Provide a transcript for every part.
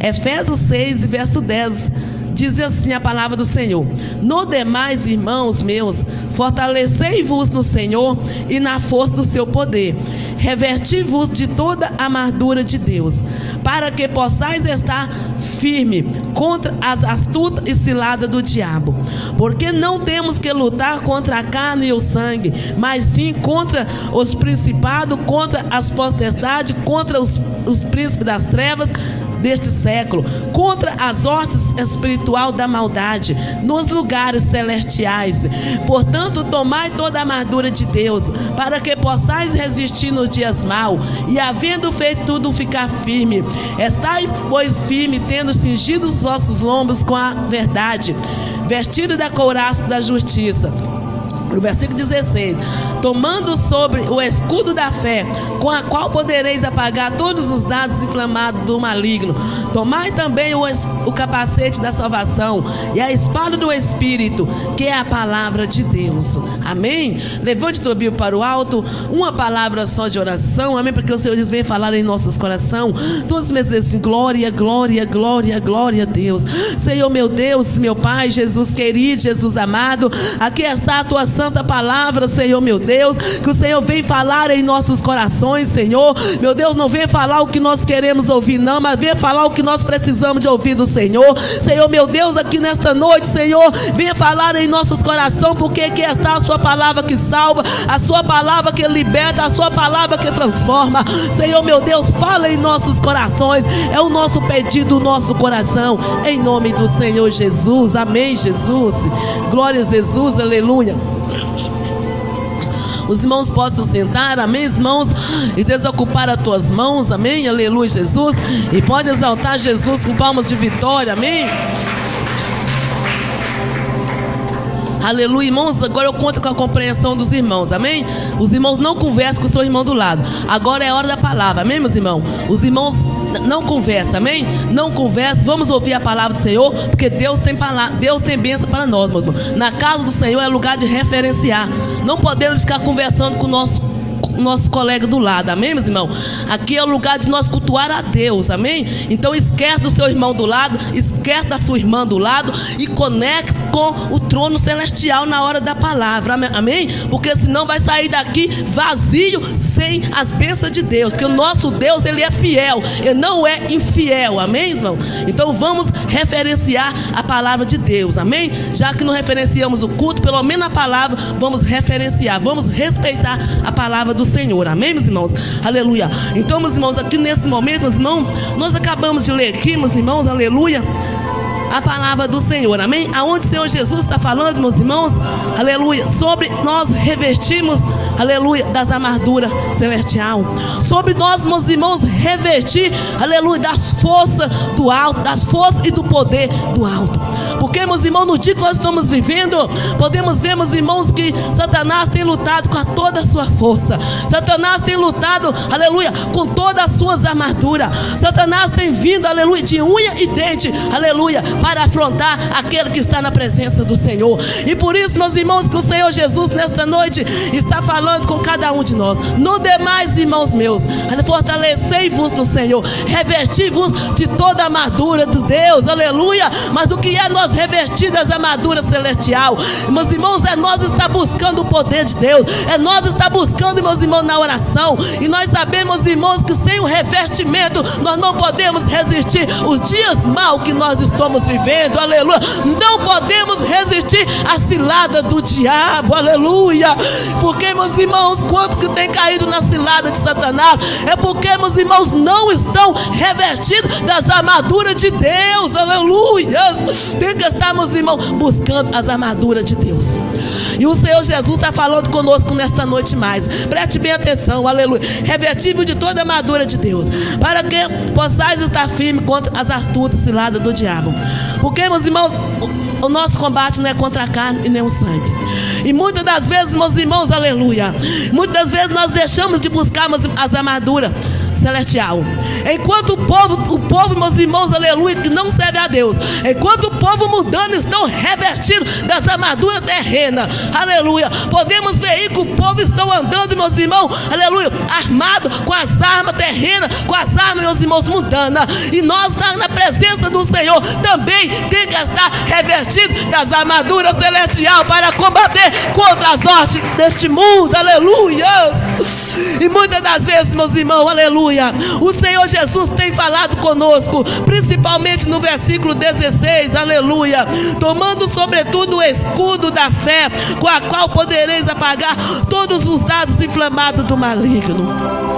Efésios 6, verso 10, diz assim a palavra do Senhor: no demais, irmãos meus, fortalecei-vos no Senhor e na força do seu poder, revesti-vos de toda a armadura de Deus, para que possais estar firme contra as astutas e ciladas do diabo, porque não temos que lutar contra a carne e o sangue, mas sim contra os principados, contra as potestades, contra os príncipes das trevas deste século, contra as hostes espiritual da maldade nos lugares celestiais. Portanto, tomai toda a armadura de Deus, para que possais resistir nos dias maus, e havendo feito tudo, ficar firme. Estai, pois, firme, tendo cingido os vossos lombos com a verdade, vestido da couraça da justiça. O versículo 16: tomando sobre o escudo da fé, com a qual podereis apagar todos os dados inflamados do maligno. Tomai também o capacete da salvação e a espada do Espírito, que é a palavra de Deus. Amém? Levante tua Bíblia para o alto, uma palavra só de oração. Amém? Porque o Senhor diz: vem falar em nossos corações. Todos me dizem assim: glória, glória, glória, glória a Deus. Senhor meu Deus, meu Pai, Jesus querido, Jesus amado, aqui está a tua santa palavra, Senhor meu Deus, que o Senhor vem falar em nossos corações, Senhor, meu Deus. Não vem falar o que nós queremos ouvir não, mas vem falar o que nós precisamos de ouvir do Senhor. Senhor meu Deus, aqui nesta noite, Senhor, venha falar em nossos corações, porque aqui está a sua palavra que salva, a sua palavra que liberta, a sua palavra que transforma. Senhor meu Deus, fala em nossos corações, é o nosso pedido, o nosso coração, em nome do Senhor Jesus. Amém, Jesus. Glória a Jesus, aleluia. Os irmãos podem se sentar, amém, irmãos, e desocupar as tuas mãos, amém, aleluia, Jesus. E pode exaltar Jesus com palmas de vitória, amém. Aleluia, irmãos. Agora eu conto com a compreensão dos irmãos, amém. Os irmãos não conversam com o seu irmão do lado. Agora é hora da palavra, amém, meus irmãos. Os irmãos não conversam, amém. Não conversam, vamos ouvir a palavra do Senhor, porque Deus tem palavra, Deus tem bênção para nós, meus irmãos. Na casa do Senhor é lugar de referenciar. Não podemos ficar conversando com o nosso colega do lado, amém, meus irmãos? Aqui é o lugar de nós cultuar a Deus, amém? Então esquece do seu irmão do lado, esquece da sua irmã do lado e conecte com o trono celestial na hora da palavra, amém? Porque senão vai sair daqui vazio, sem as bênçãos de Deus, porque o nosso Deus, ele é fiel, ele não é infiel, amém, irmão? Então vamos referenciar a palavra de Deus, amém? Já que não referenciamos o culto, pelo menos a palavra vamos referenciar, vamos respeitar a palavra do Senhor, amém, meus irmãos? Aleluia. Então, meus irmãos, aqui nesse momento, meus irmãos, nós acabamos de ler aqui, meus irmãos, aleluia, a palavra do Senhor, amém? Aonde o Senhor Jesus está falando, meus irmãos, aleluia, sobre nós revestimos, aleluia, das armaduras celestial, sobre nós, meus irmãos, revestir, aleluia, das forças do alto, das forças e do poder do alto. Porque, meus irmãos, no dia que nós estamos vivendo, podemos ver, meus irmãos, que Satanás tem lutado com toda a sua força. Satanás tem lutado, aleluia, com todas as suas armaduras. Satanás tem vindo, aleluia, de unha e dente, aleluia, para afrontar aquele que está na presença do Senhor. E por isso, meus irmãos, que o Senhor Jesus nesta noite está falando com cada um de nós. No demais, irmãos meus, fortalecei-vos no Senhor, revesti-vos de toda a armadura de Deus, aleluia. Mas o que é nós revestir das armaduras celestial, meus irmãos? É nós estar buscando o poder de Deus, é nós estar buscando, meus irmãos, na oração. E nós sabemos, irmãos, que sem o revestimento nós não podemos resistir os dias maus que nós estamos vivendo, aleluia. Não podemos resistir à cilada do diabo, aleluia. Porque, meus irmãos, quantos que tem caído na cilada de Satanás é porque, meus irmãos, não estão revestidos das armaduras de Deus, aleluia. Tem que estar, meus irmãos, buscando as armaduras de Deus. E o Senhor Jesus está falando conosco nesta noite mais. Preste bem atenção, aleluia. Revestível de toda a armadura de Deus, para que possais estar firme contra as astutas ciladas do diabo. Porque, meus irmãos, o nosso combate não é contra a carne e nem o sangue. E muitas das vezes, meus irmãos, aleluia, muitas das vezes nós deixamos de buscar as armaduras celestial. Enquanto o povo, meus irmãos, aleluia, que não serve a Deus, enquanto o povo mundano estão revestidos das armaduras terrenas, aleluia, podemos ver que o povo estão andando, meus irmãos, aleluia, armado com as armas terrenas, com as armas, meus irmãos, mundanas. E nós, na presença do Senhor, também tem que estar revestido das armaduras celestiais para combater contra as hostes deste mundo, aleluia. E muitas das vezes, meus irmãos, aleluia, o Senhor Jesus tem falado conosco, principalmente no versículo 16, aleluia, tomando sobretudo o escudo da fé, com a qual podereis apagar todos os dardos inflamados do maligno.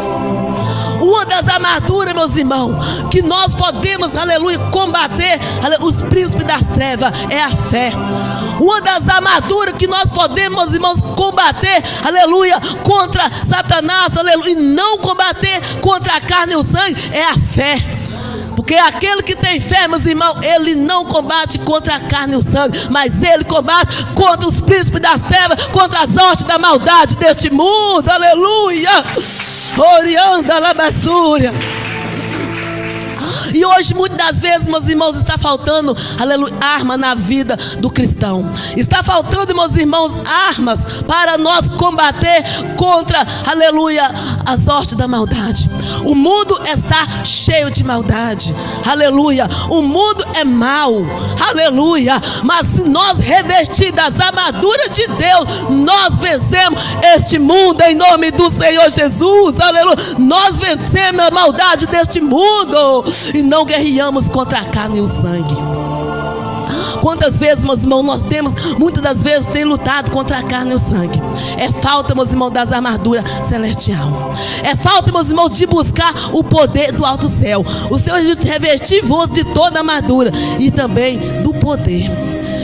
Uma das armaduras, meus irmãos, que nós podemos, aleluia, combater os príncipes das trevas é a fé. Uma das armaduras que nós podemos, meus irmãos, combater, aleluia, contra Satanás, aleluia, e não combater contra a carne e o sangue é a fé. Porque aquele que tem fé, meus irmãos, ele não combate contra a carne e o sangue, mas ele combate contra os príncipes das trevas, contra as hostes da maldade deste mundo, aleluia. Orianda la basúria. E hoje, muitas das vezes, meus irmãos, está faltando, aleluia, arma na vida do cristão. Está faltando, meus irmãos, armas para nós combater contra, aleluia, as hostes da maldade. O mundo está cheio de maldade, aleluia. O mundo é mau, aleluia. Mas se nós revestir das armaduras de Deus, nós vencemos este mundo em nome do Senhor Jesus, aleluia. Nós vencemos a maldade deste mundo e não guerreamos contra a carne e o sangue. Quantas vezes, meus irmãos, nós temos, muitas das vezes, tem lutado contra a carne e o sangue. É falta, meus irmãos, das armaduras celestial. É falta, meus irmãos, de buscar o poder do alto céu. O Senhor revestir-vos de toda a armadura e também do poder.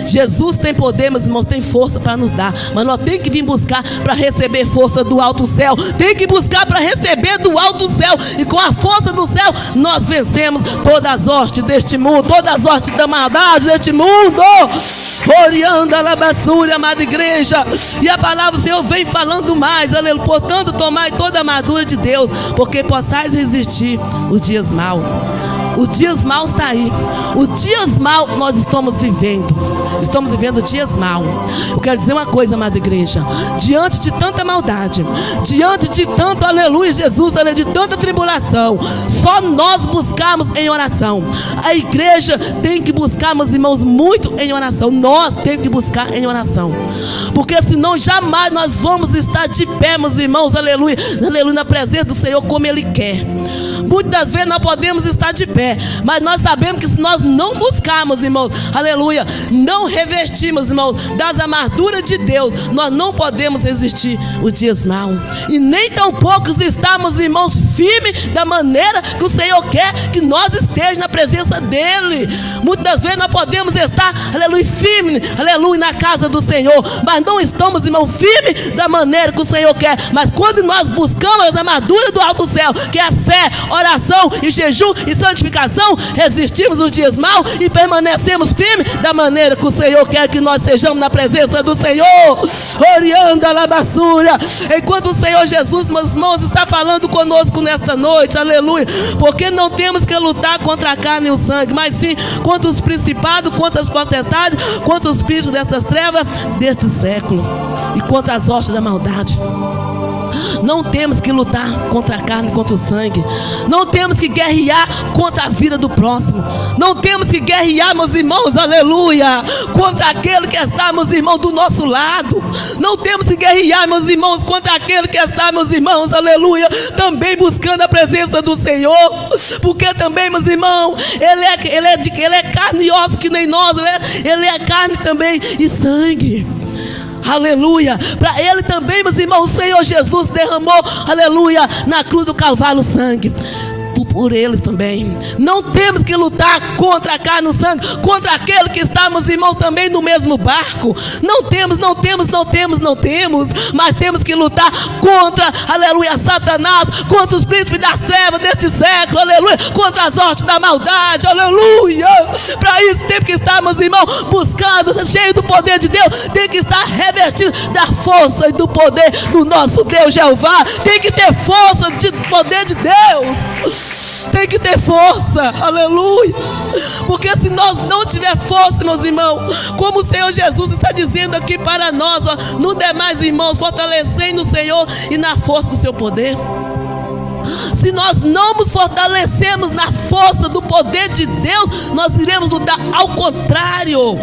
Jesus tem poder, meus irmãos, tem força para nos dar, mas nós temos que vir buscar para receber força do alto céu. Tem que buscar para receber do alto céu, e com a força do céu nós vencemos todas as hostes deste mundo, todas as hostes da maldade deste mundo. Orianda la basúria, amada igreja. E a palavra do Senhor vem falando mais, aleluia. Portanto, tomai toda a armadura de Deus, porque possais resistir os dias maus. Os dias maus está aí. Os dias maus nós estamos vivendo. Estamos vivendo dias maus. Eu quero dizer uma coisa, amada igreja. Diante de tanta maldade, diante de tanto, aleluia, Jesus, aleluia, de tanta tribulação, só nós buscamos em oração. A igreja tem que buscar, meus irmãos, muito em oração. Nós temos que buscar em oração, porque senão jamais nós vamos estar de pé, meus irmãos, aleluia, aleluia, na presença do Senhor como Ele quer. Muitas das vezes nós podemos estar de pé, mas nós sabemos que se nós não buscarmos, irmãos, aleluia, não revestirmos, irmãos, das armaduras de Deus, nós não podemos resistir os dias maus. E nem tão poucos estamos, irmãos, firmes da maneira que o Senhor quer que nós estejamos na presença dEle. Muitas das vezes nós podemos estar, aleluia, firmes, aleluia, na casa do Senhor, mas não estamos, irmão, firmes da maneira que o Senhor quer. Mas quando nós buscamos as armaduras do alto céu, que é a fé, oração e jejum e santificação, resistimos os dias maus e permanecemos firmes da maneira que o Senhor quer que nós sejamos na presença do Senhor. Orianda la basúria. Enquanto o Senhor Jesus, meus irmãos, está falando conosco nesta noite, aleluia, porque não temos que lutar contra a carne e o sangue, mas sim contra os principados, contra as potestades, contra os príncipes dessas trevas deste século e contra as hostes da maldade. Não temos que lutar contra a carne e contra o sangue. Não temos que guerrear contra a vida do próximo. Não temos que guerrear, meus irmãos, aleluia, contra aquele que está, meus irmãos, do nosso lado. Não temos que guerrear, meus irmãos, contra aquele que está, meus irmãos, aleluia, também buscando a presença do Senhor. Porque também, meus irmãos, ele é carne e osso que nem nós, ele é carne também e sangue. Aleluia. Para Ele também, meus irmãos, o Senhor Jesus derramou, aleluia, na cruz do Calvário sangue. por eles também. Não temos que lutar contra a carne e o sangue, contra aquele que estamos, irmãos, também no mesmo barco. Não temos, mas temos que lutar contra, aleluia, Satanás, contra os príncipes das trevas deste século, aleluia, contra as hostes da maldade, aleluia. Para isso temos que estarmos, irmãos, buscando, cheio do poder de Deus. Tem que estar revestido da força e do poder do nosso Deus Jeová. Tem que ter força de poder de Deus. Tem que ter força, aleluia. Porque se nós não tiver força, meus irmãos, como o Senhor Jesus está dizendo aqui para nós, ó, no demais, irmãos, fortalecei no Senhor e na força do seu poder. Se nós não nos fortalecemos na força do poder de Deus, nós iremos lutar ao contrário.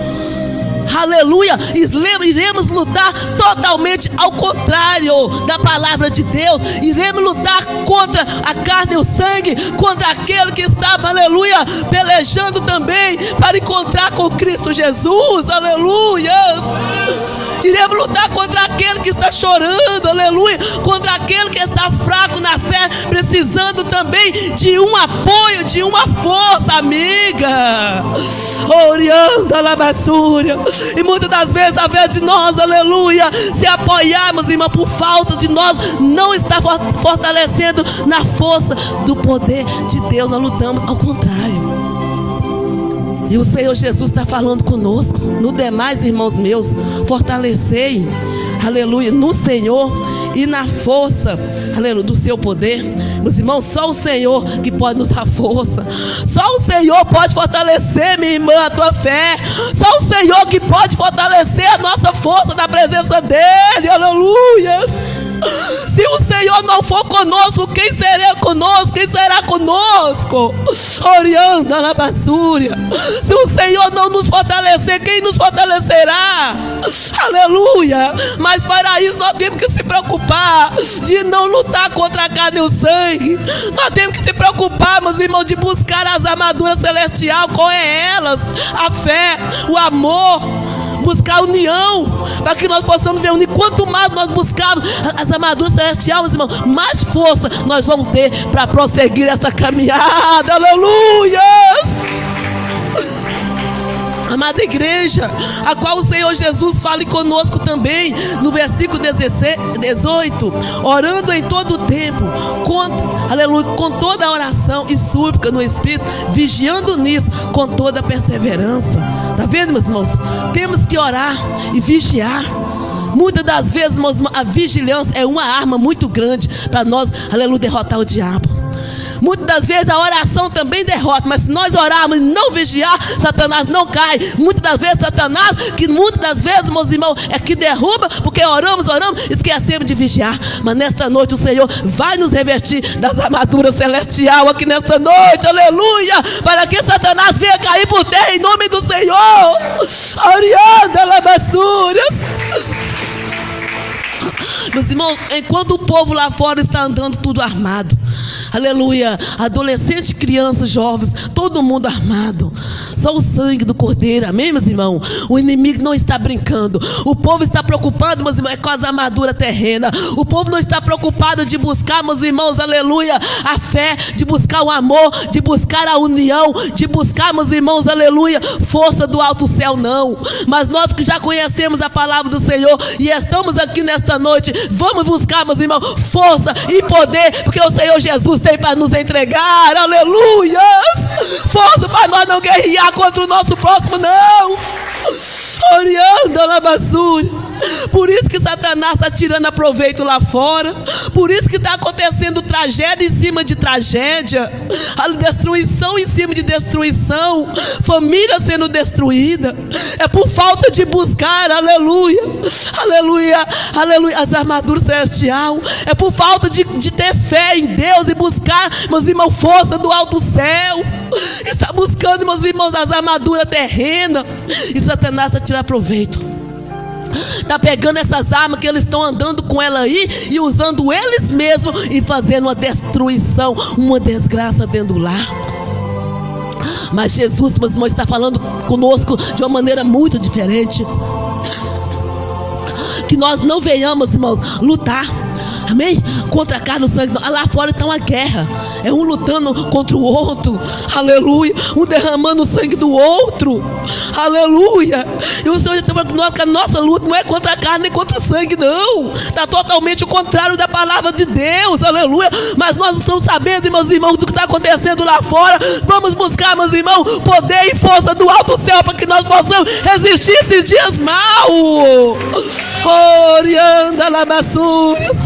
Aleluia, iremos lutar totalmente ao contrário da palavra de Deus. Iremos lutar contra a carne e o sangue, contra aquele que estava, aleluia, pelejando também para encontrar com Cristo Jesus, aleluia. Iremos lutar contra aquele que está chorando, aleluia, contra aquele que está fraco na fé, precisando também de um apoio, de uma força, amiga. Oriando a labassúria. E muitas das vezes, ao invés de nós, aleluia, se apoiarmos, irmão, por falta de nós, não está fortalecendo na força do poder de Deus, nós lutamos ao contrário. E o Senhor Jesus está falando conosco. No demais, irmãos meus, fortalecei, aleluia, no Senhor e na força, aleluia, do seu poder. Meus irmãos, só o Senhor que pode nos dar força. Só o Senhor pode fortalecer, minha irmã, a tua fé. Só o Senhor que pode fortalecer a nossa força na presença dEle, aleluia. Se o Senhor não for conosco, quem será conosco? Quem será conosco? Oriando a labassúria. Se o Senhor não nos fortalecer, quem nos fortalecerá? Aleluia. Mas para isso nós temos que se preocupar de não lutar contra a carne e o sangue. Nós temos que se preocupar, meus irmãos, de buscar as armaduras celestiais. Qual é elas? A fé, o amor, buscar a união, para que nós possamos ver unir. Quanto mais nós buscarmos as armaduras celestiais, meus irmãos, mais força nós vamos ter para prosseguir essa caminhada. Aleluia! Amada igreja, a qual o Senhor Jesus fala conosco também, no versículo 18, orando em todo o tempo, aleluia, com toda a oração e súplica no Espírito, vigiando nisso com toda a perseverança. Está vendo, meus irmãos? Temos que orar e vigiar. Muitas das vezes, meus irmãos, a vigilância é uma arma muito grande para nós, aleluia, derrotar o diabo. Muitas das vezes a oração também derrota, mas se nós orarmos e não vigiar, Satanás não cai. Muitas das vezes Satanás, que muitas das vezes, meus irmãos, é que derruba, porque oramos, esquecemos de vigiar. Mas nesta noite o Senhor vai nos revestir das armaduras celestiais aqui nesta noite, aleluia, para que Satanás venha cair por terra em nome do Senhor. Orianda labassúrias. Meus irmãos, enquanto o povo lá fora está andando tudo armado, aleluia, adolescentes, crianças, jovens, todo mundo armado, só o sangue do Cordeiro, amém, meus irmãos? O inimigo não está brincando. O povo está preocupado, meus irmãos, com as armaduras terrenas. O povo não está preocupado de buscar, meus irmãos, aleluia, a fé, de buscar o amor, de buscar a união, de buscar, meus irmãos, aleluia, força do alto céu, não. Mas nós que já conhecemos a palavra do Senhor e estamos aqui nesta noite, vamos buscar, meus irmãos, força e poder, porque o Senhor Jesus tem para nos entregar, aleluia, força para nós não guerrear contra o nosso próximo, não. Oriando a labassúria. Por isso que Satanás está tirando proveito lá fora. Por isso que está acontecendo tragédia em cima de tragédia, a destruição em cima de destruição, família sendo destruída. É por falta de buscar, aleluia, aleluia, aleluia, as armaduras celestiais. É por falta de ter fé em Deus e buscar, meus irmãos, força do alto céu. Está buscando, meus irmãos, as armaduras terrenas. E Satanás está tirando proveito. Está pegando essas armas que eles estão andando com ela aí e usando eles mesmos e fazendo uma destruição, uma desgraça dentro do lar. Mas Jesus, meus irmãos, está falando conosco de uma maneira muito diferente. Que nós não venhamos, irmãos, lutar amém? Contra a carne e o sangue. Lá fora está uma guerra. É um lutando contra o outro. Aleluia. Um derramando o sangue do outro. Aleluia. E o Senhor está falando que a nossa luta não é contra a carne nem contra o sangue, não. Está totalmente o contrário da palavra de Deus. Aleluia. Mas nós estamos sabendo, meus irmãos, do que está acontecendo lá fora. Vamos buscar, meus irmãos, poder e força do alto céu para que nós possamos resistir esses dias maus. Orianda labassúrias.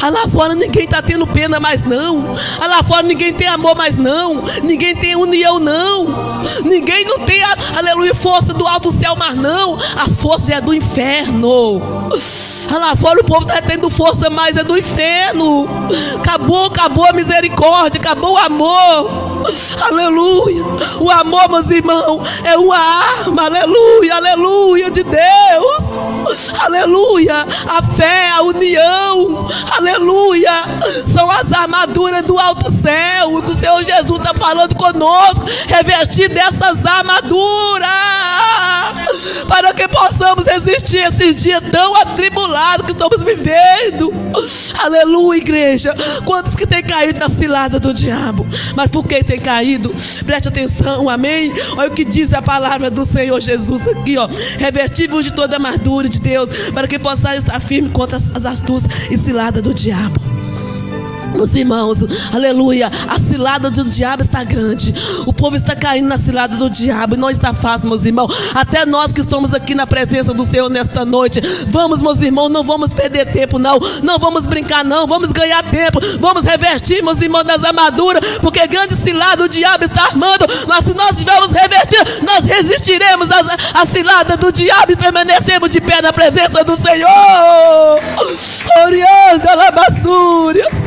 Lá fora ninguém está tendo pena mais não. Lá fora ninguém tem amor mais não. Ninguém tem união não. Ninguém não tem aleluia, força do alto céu mais não. As forças é do inferno. Lá fora o povo está tendo força mais é do inferno. Acabou a misericórdia. Acabou o amor. Aleluia. O amor, meus irmãos, é uma arma. Aleluia, aleluia, de Deus. Aleluia. A fé, a união, aleluia, são as armaduras do alto céu. E que o Senhor Jesus está falando conosco, revestir dessas armaduras, para que possamos resistir esses dias tão atribulados que estamos vivendo. Aleluia, igreja. Quantos que têm caído na cilada do diabo? Mas por que tem caído? Preste atenção, amém? Olha o que diz a palavra do Senhor Jesus aqui, ó. Revestir-vos de toda a armadura de Deus, para que possais estar firme contra as astúcias e cilada do diabo. Meus irmãos, aleluia, a cilada do diabo está grande. O povo está caindo na cilada do diabo. E não está fácil, meus irmãos. Até nós que estamos aqui na presença do Senhor nesta noite, vamos, meus irmãos, não vamos perder tempo não. Não vamos brincar não, vamos ganhar tempo. Vamos revestir, meus irmãos, das armaduras, porque grande cilada o diabo está armando. Mas se nós tivermos revestir, nós resistiremos à cilada do diabo e permanecemos de pé na presença do Senhor. Orianda labassúrias.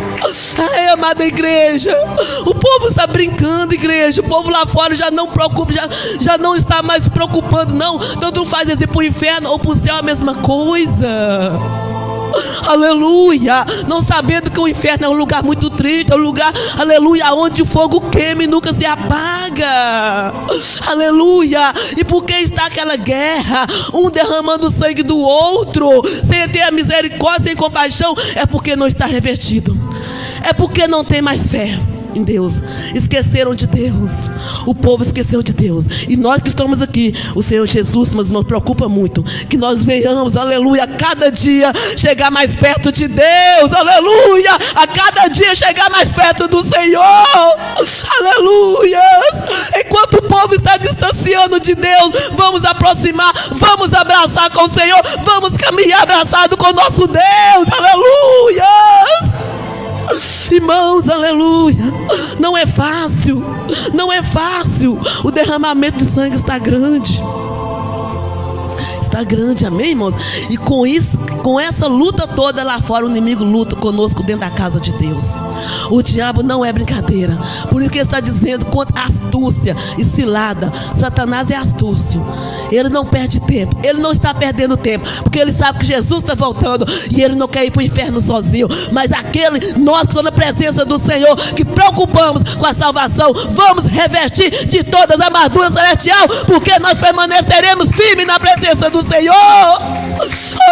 Ai, amada igreja, o povo está brincando, igreja. O povo lá fora já não preocupa, já não está mais se preocupando, não. Tanto faz ir para o inferno ou para o céu, a mesma coisa. Aleluia. Não sabendo que o inferno é um lugar muito triste, é um lugar, aleluia, onde o fogo queima e nunca se apaga. Aleluia. E por que está aquela guerra? Um derramando o sangue do outro, sem ter a misericórdia, sem compaixão. É porque não está revestido. É porque não tem mais fé em Deus. Esqueceram de Deus. O povo esqueceu de Deus. E nós que estamos aqui, o Senhor Jesus, mas nos preocupa muito que nós venhamos, aleluia, a cada dia chegar mais perto de Deus. Aleluia. A cada dia chegar mais perto do Senhor. Aleluia. Enquanto o povo está distanciando de Deus, vamos aproximar, vamos abraçar com o Senhor, vamos caminhar abraçado com o nosso Deus. Aleluia. Irmãos, aleluia. Não é fácil. Não é fácil. O derramamento de sangue está grande. Está grande, amém, irmãos? E com isso, com essa luta toda lá fora, o inimigo luta conosco dentro da casa de Deus. O diabo não é brincadeira. Por isso que ele está dizendo contra astúcia e cilada. Satanás é astúcio. Ele não perde tempo. Ele não está perdendo tempo, porque ele sabe que Jesus está voltando e ele não quer ir para o inferno sozinho. Mas nós que estamos na presença do Senhor, que preocupamos com a salvação, vamos revestir de todas as armaduras celestiais, porque nós permaneceremos firmes na presença do Senhor.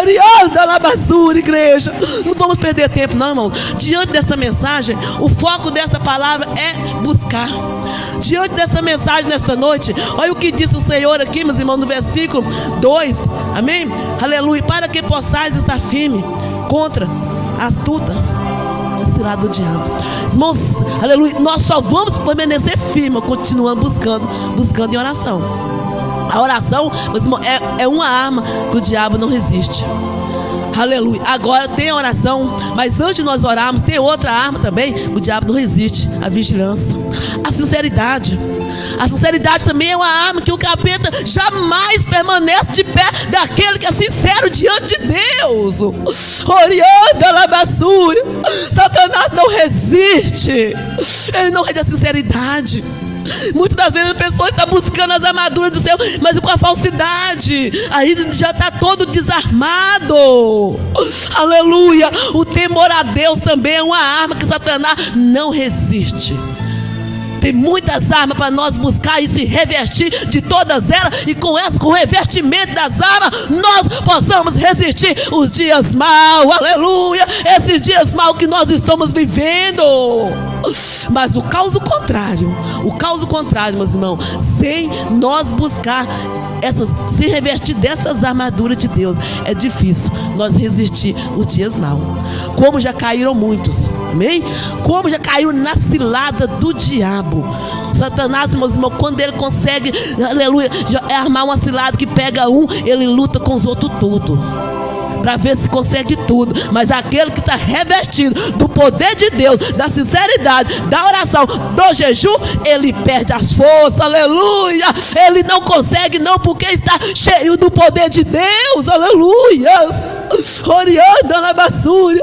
Orianda na basura, igreja. Não vamos perder tempo não, irmão. Diante desta mensagem, o foco desta palavra é buscar. Diante desta mensagem nesta noite, olha o que disse o Senhor aqui, meus irmãos, no versículo 2, amém? Aleluia. Para que possais estar firme contra a astuta cilada do diabo. Irmãos, aleluia. Nós só vamos permanecer firmes continuando buscando em oração. A oração, meus irmãos, é uma arma que o diabo não resiste. Aleluia. Agora tem a oração, mas antes de nós orarmos, tem outra arma também, o diabo não resiste: a vigilância, a sinceridade. A sinceridade também é uma arma que o capeta jamais permanece de pé daquele que é sincero diante de Deus. Orianda na basura. Satanás não resiste. Ele não resiste à sinceridade. Muitas das vezes a pessoa está buscando as armaduras do céu, mas com a falsidade, aí já está todo desarmado. Aleluia. O temor a Deus também é uma arma que Satanás não resiste. Tem muitas armas para nós buscar e se revestir de todas elas, e com o revestimento das armas nós possamos resistir os dias maus, aleluia, esses dias maus que nós estamos vivendo. Mas o caos contrário, meus irmãos, sem nós buscar se revestir dessas armaduras de Deus, é difícil nós resistir os dias maus. Como já caíram muitos, amém? Como já caiu na cilada do diabo. Satanás, meus irmãos, quando ele consegue, aleluia, armar uma cilada que pega um, ele luta com os outros tudo, para ver se consegue tudo. Mas aquele que está revestido do poder de Deus, da sinceridade, da oração, do jejum, ele perde as forças, aleluia. Ele não consegue, não, porque está cheio do poder de Deus, aleluia. Orianda na basura.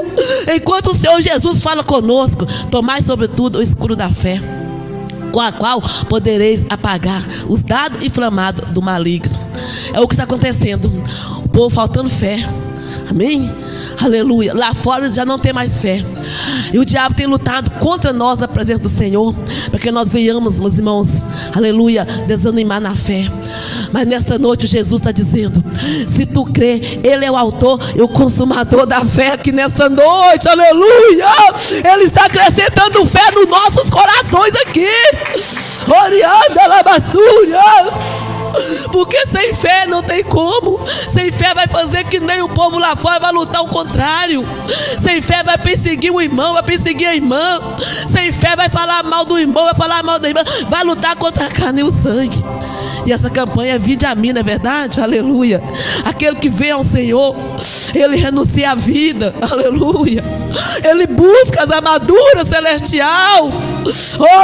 Enquanto o Senhor Jesus fala conosco: tomai sobretudo o escudo da fé, com a qual podereis apagar os dardos inflamados do maligno. É o que está acontecendo. O povo faltando fé. Amém? Aleluia. Lá fora já não tem mais fé, e o diabo tem lutado contra nós na presença do Senhor, para que nós venhamos, meus irmãos, aleluia, desanimar na fé. Mas nesta noite Jesus está dizendo: se tu crê, Ele é o autor e o consumador da fé aqui nesta noite, aleluia. Ele está acrescentando fé nos nossos corações aqui. Orianda na basura. Porque sem fé não tem como. Sem fé vai fazer que nem o povo lá fora, vai lutar o contrário. Sem fé vai perseguir o irmão, vai perseguir a irmã. Sem fé vai falar mal do irmão, vai falar mal da irmã, vai lutar contra a carne e o sangue. E essa campanha é vinde a mim, não é verdade? Aleluia. Aquele que vem ao Senhor, ele renuncia à vida, aleluia. Ele busca as armaduras celestial.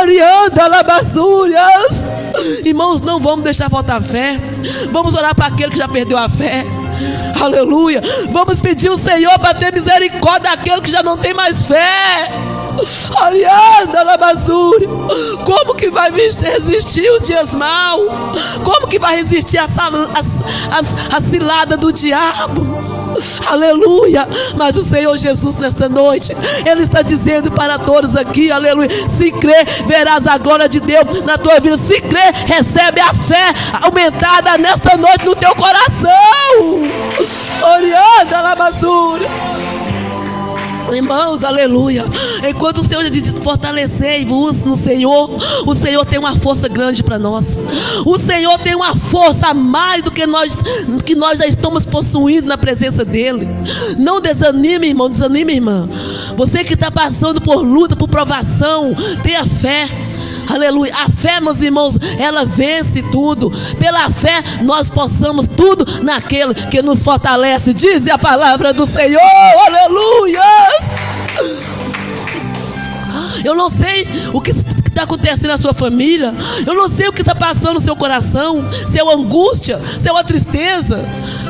Orianda na basura. Irmãos, não vamos deixar faltar fé. Vamos orar para aquele que já perdeu a fé, aleluia. Vamos pedir ao Senhor para ter misericórdia daquele que já não tem mais fé. Orianda na basura. Como que vai resistir os dias maus? Como que vai resistir a cilada do diabo? Aleluia. Mas o Senhor Jesus nesta noite, Ele está dizendo para todos aqui, aleluia: se crer, verás a glória de Deus na tua vida. Se crer, recebe a fé aumentada nesta noite no teu coração. Orianda na basura. Irmãos, aleluia. Enquanto o Senhor diz: fortalecei-vos no Senhor, o Senhor tem uma força grande para nós. O Senhor tem uma força a mais do que nós já estamos possuindo na presença dEle. Não desanime, irmão, desanime, irmã. Você que está passando por luta, por provação, tenha fé. Aleluia. A fé, meus irmãos, ela vence tudo. Pela fé nós possamos tudo naquele que nos fortalece, diz a palavra do Senhor. Aleluia. Eu não sei o que está acontecendo na sua família. Eu não sei o que está passando no seu coração. Se é uma angústia, se é uma tristeza,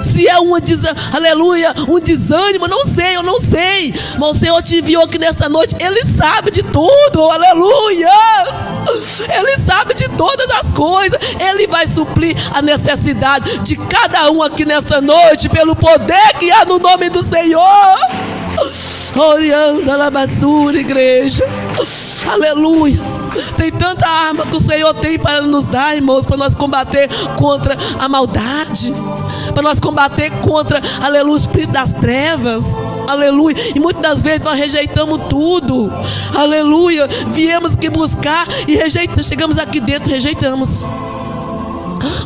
se é aleluia, um desânimo. Eu não sei. Mas o Senhor te enviou aqui nesta noite. Ele sabe de tudo, aleluia. Ele sabe de todas as coisas. Ele vai suprir a necessidade de cada um aqui nesta noite, pelo poder que há no nome do Senhor. Orianda na basura, igreja. Aleluia. Tem tanta arma que o Senhor tem para nos dar, irmãos, para nós combater contra a maldade, para nós combater contra, aleluia, o espírito das trevas, aleluia. E muitas das vezes nós rejeitamos tudo, aleluia. Viemos aqui buscar e rejeitamos, chegamos aqui dentro, rejeitamos.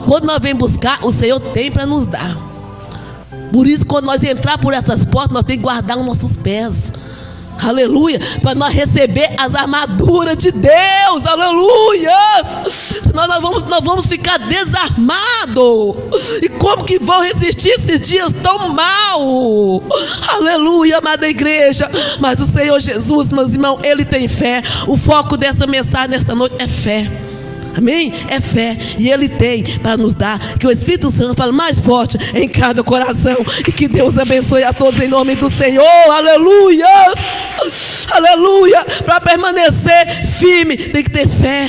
Quando nós vemos buscar, o Senhor tem para nos dar. Por isso, quando nós entrar por essas portas, nós temos que guardar os nossos pés, aleluia, para nós receber as armaduras de Deus, aleluia. Senão nós vamos ficar desarmados. E como que vão resistir esses dias tão mal? Aleluia, amada igreja. Mas o Senhor Jesus, meus irmãos, Ele tem fé. O foco dessa mensagem nesta noite é fé. Amém? É fé. E Ele tem para nos dar. Que o Espírito Santo fale mais forte em cada coração. E que Deus abençoe a todos em nome do Senhor. Aleluia. Aleluia. Para permanecer firme tem que ter fé.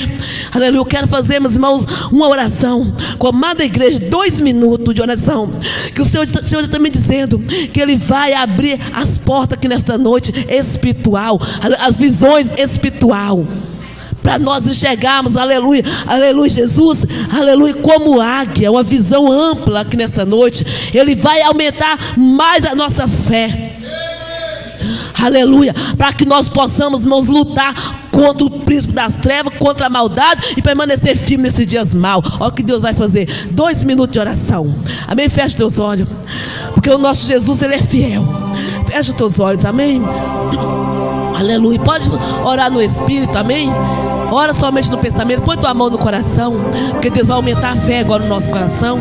Aleluia. Eu quero fazer, meus irmãos, uma oração com a amada igreja. 2 minutos de oração. Que o Senhor está me dizendo que Ele vai abrir as portas aqui nesta noite espiritual. As visões espiritual. para nós enxergarmos, aleluia, aleluia, Jesus, aleluia, como águia, uma visão ampla aqui nesta noite. Ele vai aumentar mais a nossa fé, aleluia, para que nós possamos, irmãos, lutar contra o príncipe das trevas, contra a maldade e permanecer firme nesses dias maus. Olha o que Deus vai fazer. 2 minutos de oração, amém? Fecha os teus olhos, porque o nosso Jesus, ele é fiel. Fecha os teus olhos, amém? Aleluia. Pode orar no Espírito, amém? Ora somente no pensamento. Põe tua mão no coração, porque Deus vai aumentar a fé agora no nosso coração.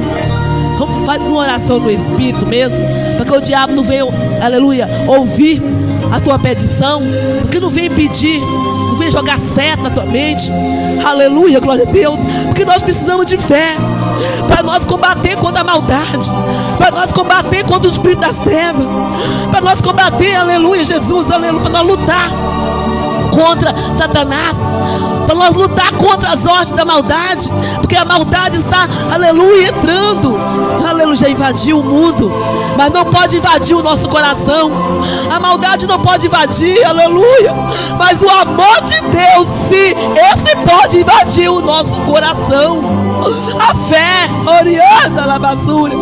Vamos fazer uma oração no Espírito mesmo, para que o diabo não venha, aleluia, ouvir a tua petição, porque não vem pedir, não vem jogar seta na tua mente, aleluia, glória a Deus, porque nós precisamos de fé, para nós combater contra a maldade, para nós combater contra o espírito das trevas, para nós combater, aleluia, Jesus, aleluia, para nós lutar contra Satanás, para nós lutar contra as ordens da maldade, porque a maldade está, aleluia, entrando, aleluia, já invadiu o mundo, mas não pode invadir o nosso coração. A maldade não pode invadir, aleluia, mas o amor de Deus, sim, esse pode invadir o nosso coração. A fé, orienta na basura.